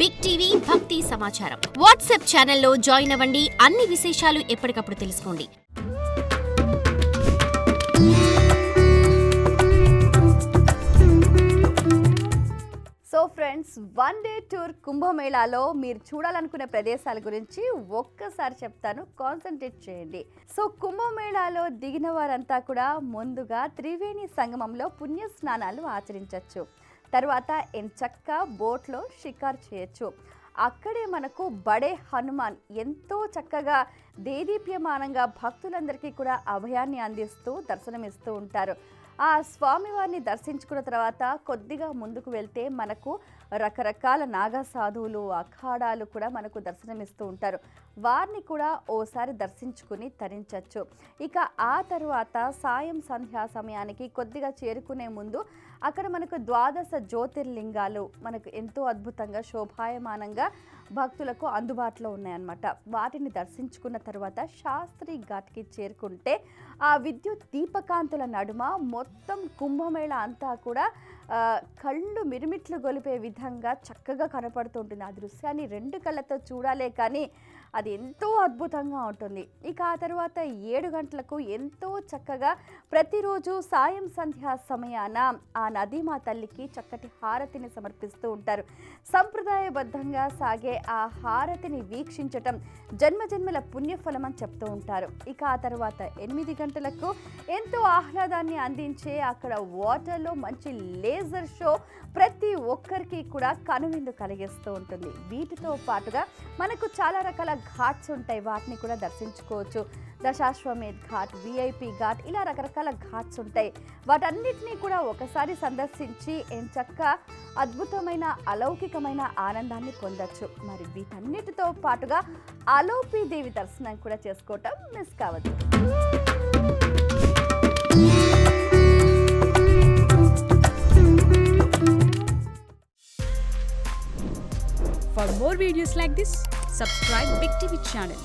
Big TV భక్తి సమాచారం WhatsApp ఛానల్లో జాయిన్ అవ్వండి. అన్ని విశేషాలు ఎప్పటికప్పుడు తెలుసుకోండి. సో ఫ్రెండ్స్, 1 డే టూర్ కుంభమేళాలో మీరు చూడాలనుకునే ప్రదేశాల గురించి ఒక్కసారి చెప్తాను, కాన్సన్ట్రేట్ చేయండి. సో కుంభమేళాలో దిగిన వారంతా కూడా ముందుగా త్రివేణి సంగమంలో పుణ్య స్నానాలు ఆచరించవచ్చు. తర్వాత ఎంచక్కా బోట్లో షికారు చేయొచ్చు. అక్కడే మనకు బడే హనుమాన్ ఎంతో చక్కగా దేదీప్యమానంగా భక్తులందరికీ కూడా అభయాన్ని అందిస్తూ దర్శనమిస్తూ ఉంటారు. ఆ స్వామివారిని దర్శించుకున్న తర్వాత కొద్దిగా ముందుకు వెళ్తే మనకు రకరకాల నాగా సాధువులు, అఖాడాలు కూడా మనకు దర్శనమిస్తూ ఉంటారు. వారిని కూడా ఓసారి దర్శించుకుని తరించవచ్చు. ఇక ఆ తర్వాత సాయం సంధ్యా సమయానికి కొద్దిగా చేరుకునే ముందు అక్కడ మనకు 12 జ్యోతిర్లింగాలు మనకు ఎంతో అద్భుతంగా శోభాయమానంగా భక్తులకు అందుబాటులో ఉన్నాయన్నమాట. వాటిని దర్శించుకున్న తర్వాత శాస్త్రి ఘాట్కి చేరుకుంటే ఆ విద్యుత్ దీపకాంతుల నడుమ మొత్తం కుంభమేళ అంతా కూడా కళ్ళు మిరుమిట్లు గొలిపే విధంగా చక్కగా కనపడుతుంటుంది. ఆ దృశ్యాన్ని 2 కళ్ళతో చూడాలే కానీ అది ఎంతో అద్భుతంగా ఉంటుంది. ఇక ఆ తర్వాత 7 గంటలకు ఎంతో చక్కగా ప్రతిరోజు సాయం సంధ్యా సమయాన ఆ నదీమా తల్లికి చక్కటి హారతిని సమర్పిస్తూ ఉంటారు. సంప్రదాయబద్ధంగా సాగే ఆ హారతిని వీక్షించటం జన్మజన్మల పుణ్యఫలం అని చెప్తూ ఉంటారు. ఇక ఆ తర్వాత 8 గంటలకు ఎంతో ఆహ్లాదాన్ని అందించే అక్కడ వాటర్లో మంచి లేజర్ షో ప్రతి ఒక్కరికి కూడా కనువిందు కలిగిస్తూ ఉంటుంది. వీటితో పాటుగా మనకు చాలా రకాల ఘాట్స్ ఉంటాయి, వాటిని కూడా దర్శించుకోవచ్చు. దశాశ్వమేధ్ ఘాట్, విఐపి ఘాట్, ఇలా రకరకాల ఘాట్స్ ఉంటాయి. వాటన్నిటినీ కూడా ఒకసారి సందర్శించి ఎంచక్కా అద్భుతమైన అలౌకికమైన ఆనందాన్ని పొందొచ్చు. మరి వీటన్నిటితో పాటుగా అలోపీదేవి దర్శనం కూడా చేసుకోవటం మిస్ కావద్దు. For more videos like this, subscribe Big TV channel.